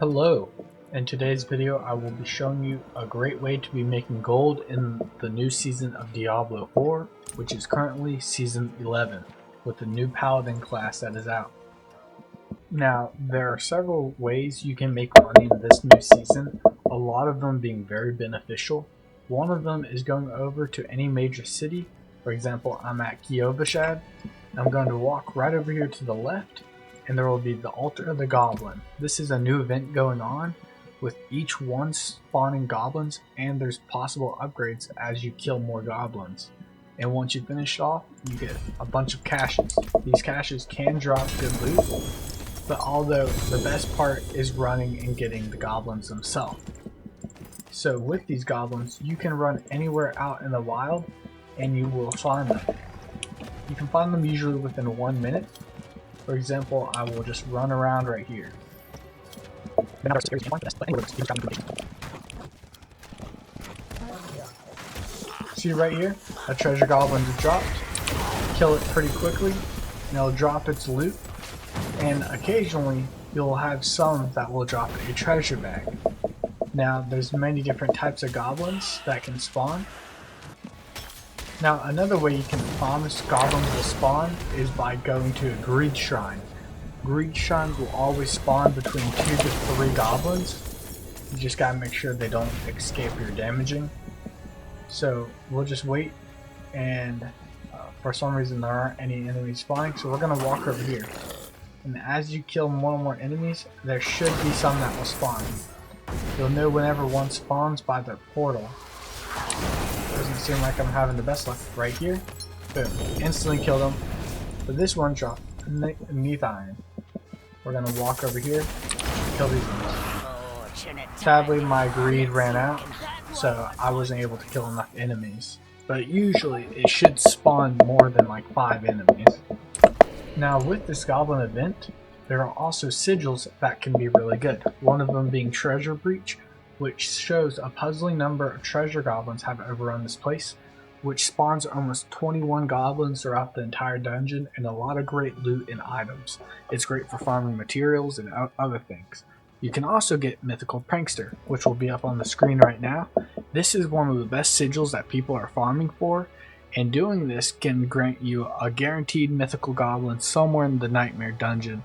Hello, in today's video I will be showing you a great way to be making gold in the new season of Diablo 4, which is currently season 11, with the new paladin class that is out. Now, there are several ways you can make money in this new season, a lot of them being very beneficial. One of them is going over to any major city. For example, I'm at Kiovashad. I'm going to walk right over here to the left, and there will be the Altar of the Goblin. This is a new event going on with each one spawning goblins, and there's possible upgrades as you kill more goblins. And once you finish off, you get a bunch of caches. These caches can drop good loot, but although the best part is running and getting the goblins themselves. So with these goblins, you can run anywhere out in the wild and you will find them. You can find them usually within 1 minute. For example, I will just run around right here. See right here, a treasure goblin just dropped. Kill it pretty quickly, and it'll drop its loot. And occasionally, you'll have some that will drop a treasure bag. Now, there's many different types of goblins that can spawn. Now, another way you can promise goblins will spawn is by going to a greed shrine. Greed shrines will always spawn between 2 to 3 goblins. You just gotta make sure they don't escape your damaging. So we'll just wait, and for some reason there aren't any enemies spawning, so we're gonna walk over here. And as you kill more and more enemies, there should be some that will spawn. You'll know whenever one spawns by their portal. Doesn't seem like I'm having the best luck right here. Boom. Instantly killed him. But this one dropped neath iron. We're gonna walk over here, kill these ones. Sadly, my greed ran out, so I wasn't able to kill enough enemies. But usually, it should spawn more than like 5 enemies. Now, with this goblin event, there are also sigils that can be really good. One of them being Treasure Breach, which shows a puzzling number of treasure goblins have overrun this place, which spawns almost 21 goblins throughout the entire dungeon and a lot of great loot and items. It's great for farming materials and other things. You can also get Mythical Prankster, which will be up on the screen right now. This is one of the best sigils that people are farming for, and doing this can grant you a guaranteed mythical goblin somewhere in the Nightmare Dungeon,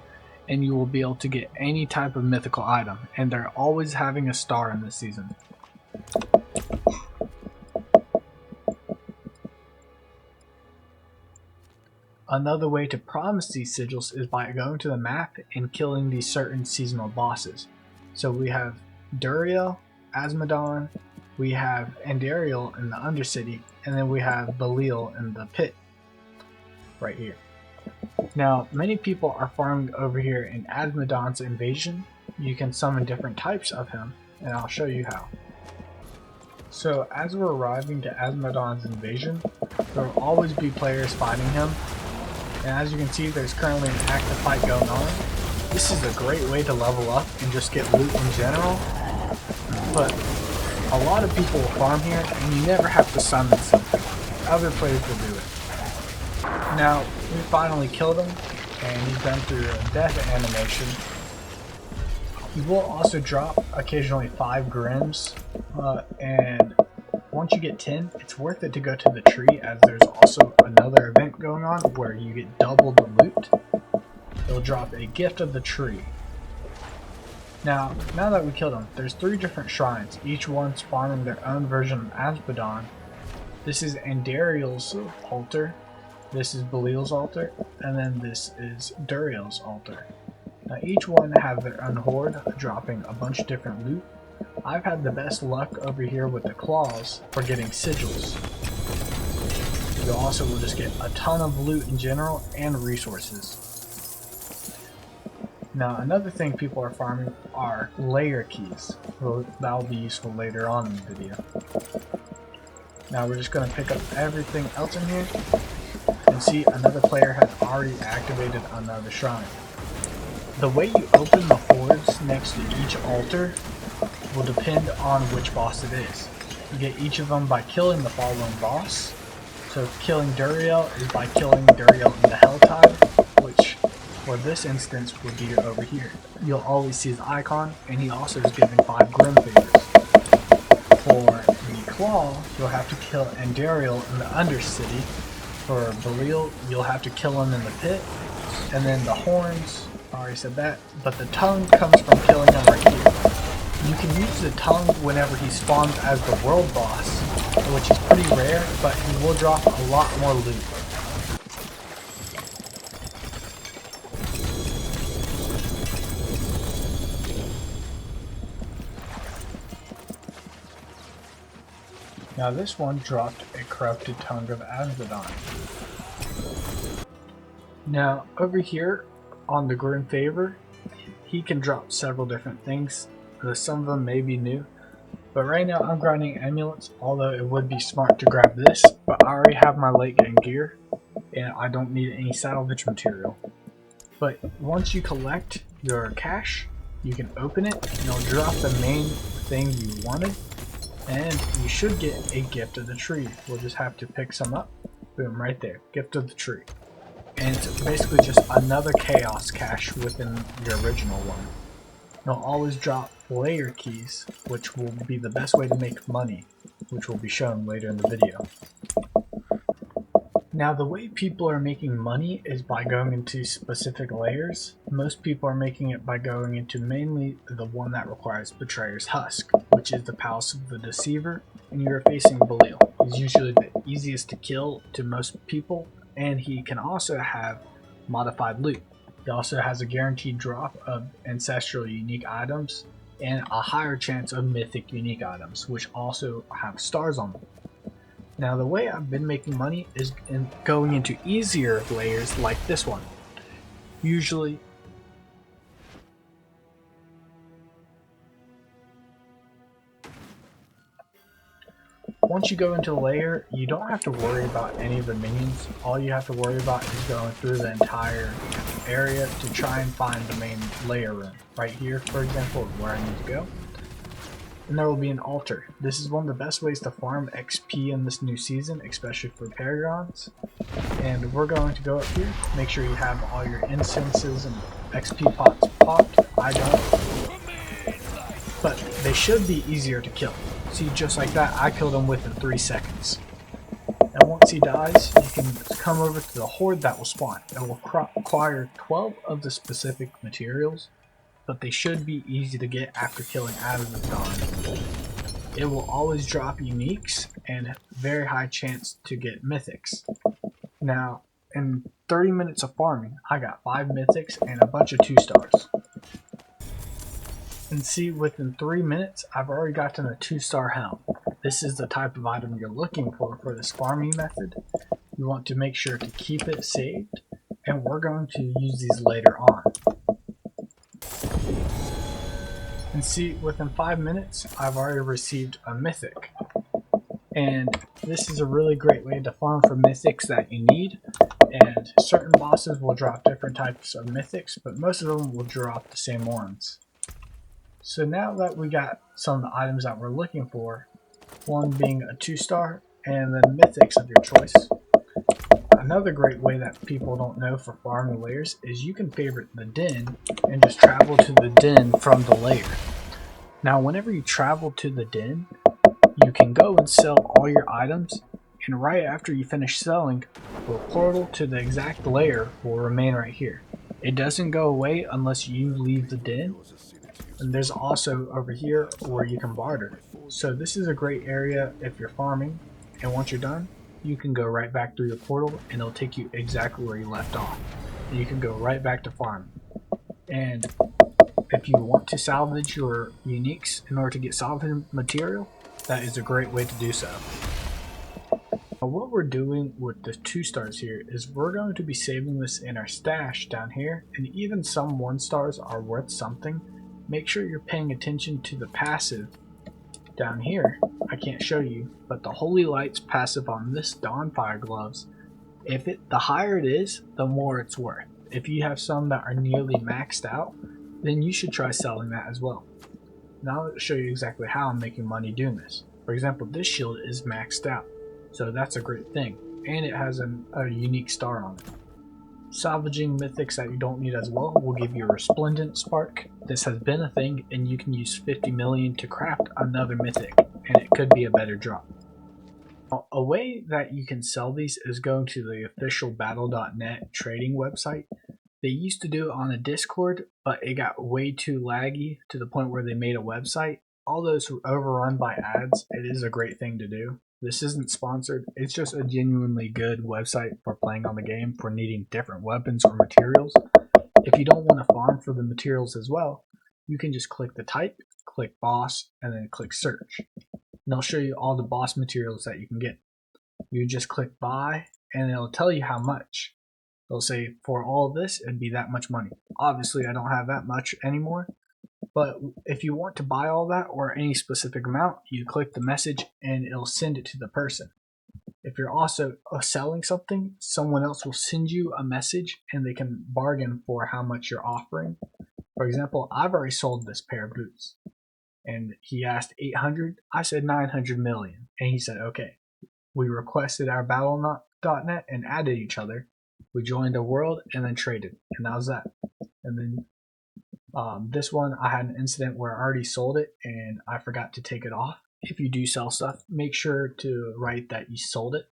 and you will be able to get any type of mythical item, and they're always having a star in this season. Another way to promise these sigils is by going to the map and killing these certain seasonal bosses. So we have Duriel, Asmodon, we have Andariel in the Undercity, and then we have Belial in the pit right here. Now, many people are farming over here in Asmodon's invasion. You can summon different types of him, and I'll show you how. So, as we're arriving to Asmodon's invasion, there will always be players fighting him. And as you can see, there's currently an active fight going on. This is a great way to level up and just get loot in general. But a lot of people will farm here, and you never have to summon something. Other players will do it. Now, we finally killed him, and he's done through a death animation. He will also drop occasionally 5 grims, and once you get 10, it's worth it to go to the tree, as there's also another event going on where you get double the loot. It'll drop a gift of the tree. Now that we killed him, there's 3 different shrines, each one spawning their own version of Asmodon. This is Andariel's altar. This is Belial's altar, and then this is Duriel's altar. Now each one have their own horde, dropping a bunch of different loot. I've had the best luck over here with the claws for getting sigils. You also will just get a ton of loot in general and resources. Now another thing people are farming are layer keys. Well, that'll be useful later on in the video. Now we're just going to pick up everything else in here. And see, another player has already activated another shrine. The way you open the hordes next to each altar will depend on which boss it is. You get each of them by killing the following boss. So killing Duriel is by killing Duriel in the Helltide, which or this instance would be over here. You'll always see his icon, and he also is giving 5 Grim favors. For the claw, you'll have to kill Andariel in the Undercity. For Belial, you'll have to kill him in the pit. And then the horns, I already said that, but the tongue comes from killing him right here. You can use the tongue whenever he spawns as the world boss, which is pretty rare, but he will drop a lot more loot. Now this one dropped a corrupted tongue of Abaddon. Now over here on the Grim Favor, he can drop several different things. Some of them may be new, but right now I'm grinding amulets, although it would be smart to grab this, but I already have my late game gear and I don't need any salvage material. But once you collect your cash, you can open it and it'll drop the main thing you wanted, and you should get a gift of the tree. We'll just have to pick some up. Boom, right there, gift of the tree. And it's basically just another chaos cache within your original one. You'll always drop layer keys, which will be the best way to make money, which will be shown later in the video. Now the way people are making money is by going into specific layers. Most people are making it by going into mainly the one that requires Betrayer's Husk, which is the Palace of the Deceiver, and you're facing Belial. He's usually the easiest to kill to most people, and he can also have modified loot. He also has a guaranteed drop of ancestral unique items and a higher chance of mythic unique items, which also have stars on them. Now the way I've been making money is in going into easier layers like this one. Usually once you go into a layer, you don't have to worry about any of the minions. All you have to worry about is going through the entire area to try and find the main layer room. Right here, for example, is where I need to go. And there will be an altar. This is one of the best ways to farm XP in this new season, especially for Paragons. And we're going to go up here. Make sure you have all your incenses and XP pots popped. I don't. But they should be easier to kill. See, just like that, I killed him within 3 seconds. And once he dies, you can come over to the horde that will spawn. It will require 12 of the specific materials, but they should be easy to get after killing Abaddon. It will always drop uniques and very high chance to get mythics. Now, in 30 minutes of farming, I got 5 mythics and a bunch of 2 stars. And see, within 3 minutes, I've already gotten a 2-star helm. This is the type of item you're looking for this farming method. You want to make sure to keep it saved, and we're going to use these later on. And see, within 5 minutes, I've already received a mythic. And this is a really great way to farm for mythics that you need. And certain bosses will drop different types of mythics, but most of them will drop the same ones. So now that we got some of the items that we're looking for, one being a 2-star, and then mythics of your choice. Another great way that people don't know for farming layers is you can favorite the den and just travel to the den from the layer. Now whenever you travel to the den, you can go and sell all your items, and right after you finish selling, the portal to the exact layer will remain right here. It doesn't go away unless you leave the den. And there's also over here where you can barter. So this is a great area if you're farming, and once you're done, you can go right back through your portal and it'll take you exactly where you left off. And you can go right back to farming. And if you want to salvage your uniques in order to get salvage material, that is a great way to do so. Now what we're doing with the 2 stars here is we're going to be saving this in our stash down here, and even some 1 stars are worth something. Make sure you're paying attention to the passive down here. I can't show you, but the Holy Light's passive on this Dawnfire gloves, the higher it is, the more it's worth. If you have some that are nearly maxed out, then you should try selling that as well. Now I'll show you exactly how I'm making money doing this. For example, this shield is maxed out, so that's a great thing, and it has a unique star on it. Salvaging mythics that you don't need as well will give you a resplendent spark. This has been a thing, and you can use 50 million to craft another mythic, and it could be a better drop. Now, a way that you can sell these is going to the official battle.net trading website. They used to do it on a Discord, but it got way too laggy to the point where they made a website. Although it's overrun by ads, it is a great thing to do. This isn't sponsored, it's just a genuinely good website for playing on the game for needing different weapons or materials. If you don't want to farm for the materials as well, you can just click the type, click boss, and then click search. And it'll show you all the boss materials that you can get. You just click buy, and it'll tell you how much. It'll say for all of this, it'd be that much money. Obviously, I don't have that much anymore. But if you want to buy all that or any specific amount, you click the message and it'll send it to the person. If you're also selling something, someone else will send you a message and they can bargain for how much you're offering. For example, I've already sold this pair of boots and he asked 800. I said 900 million and he said, okay. We requested our battle.net and added each other. We joined a world and then traded, and that was that. And then this one, I had an incident where I already sold it and I forgot to take it off. If you do sell stuff, make sure to write that you sold it.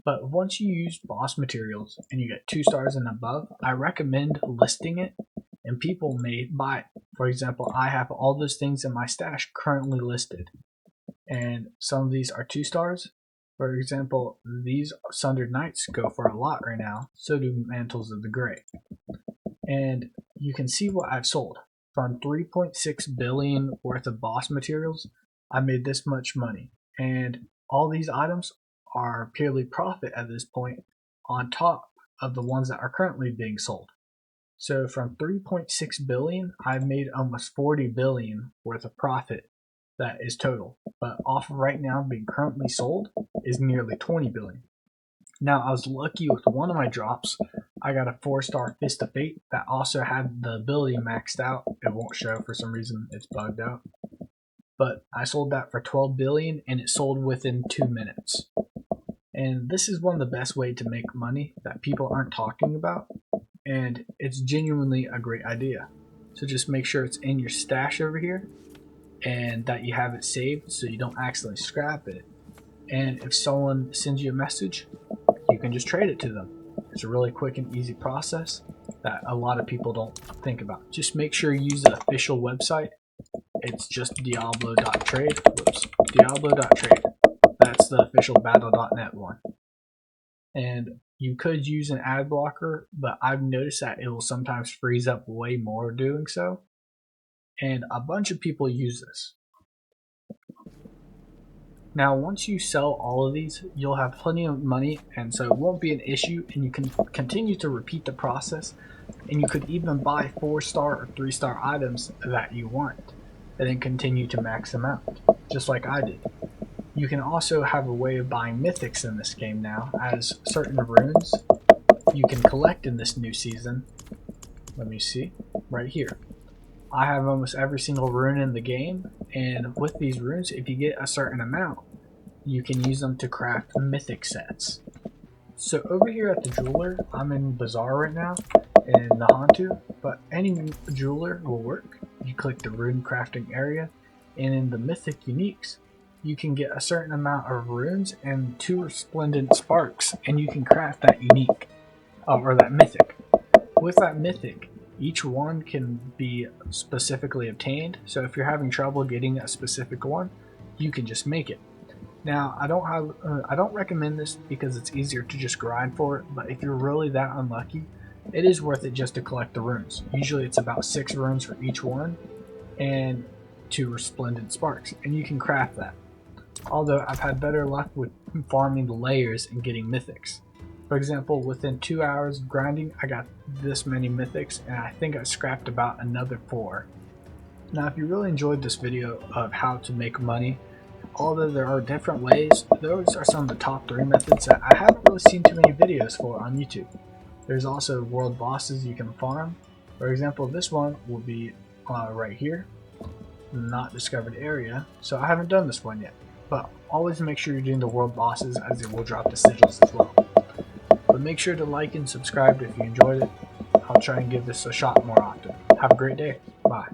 But once you use boss materials and you get 2 stars and above, I recommend listing it and people may buy it. For example, I have all those things in my stash currently listed. And some of these are 2 stars. For example, these Sundered Knights go for a lot right now. So do Mantles of the Grey. And you can see what I've sold. From 3.6 billion worth of boss materials, I made this much money. And all these items are purely profit at this point on top of the ones that are currently being sold. So from 3.6 billion, I've made almost 40 billion worth of profit. That is total. But off of right now being currently sold is nearly 20 billion. Now, I was lucky with one of my drops. I got a 4-star Fist of Fate that also had the ability maxed out. It won't show for some reason, it's bugged out. But I sold that for 12 billion and it sold within 2 minutes. And this is one of the best ways to make money that people aren't talking about. And it's genuinely a great idea. So just make sure it's in your stash over here and that you have it saved so you don't accidentally scrap it. And if someone sends you a message, you can just trade it to them. It's a really quick and easy process that a lot of people don't think about. Just make sure you use the official website. It's just diablo.trade. Diablo.trade. That's the official battle.net one. And you could use an ad blocker, but I've noticed that it will sometimes freeze up way more doing so. And a bunch of people use this. Now, once you sell all of these, you'll have plenty of money, and so it won't be an issue, and you can continue to repeat the process, and you could even buy 4-star or 3-star items that you want, and then continue to max them out, just like I did. You can also have a way of buying mythics in this game now, as certain runes you can collect in this new season. Let me see, right here. I have almost every single rune in the game, and with these runes, if you get a certain amount, you can use them to craft mythic sets. So over here at the jeweler, I'm in Bazaar right now, in Nahantu, but any jeweler will work. You click the rune crafting area, and in the mythic uniques, you can get a certain amount of runes and 2 resplendent sparks, and you can craft that unique, or that mythic. With that mythic, each one can be specifically obtained, so if you're having trouble getting a specific one, you can just make it. Now, I don't recommend this because it's easier to just grind for it, but if you're really that unlucky, it is worth it just to collect the runes. Usually it's about 6 runes for each one, and 2 resplendent sparks, and you can craft that. Although I've had better luck with farming the layers and getting mythics. For example, within 2 hours of grinding, I got this many mythics, and I think I scrapped about another 4. Now, if you really enjoyed this video of how to make money, although there are different ways, those are some of the top 3 methods that I haven't really seen too many videos for on YouTube. There's also world bosses you can farm. For example, this one will be right here, not discovered area, so I haven't done this one yet. But always make sure you're doing the world bosses, as it will drop the sigils as well. But make sure to like and subscribe if you enjoyed it. I'll try and give this a shot more often. Have a great day. Bye.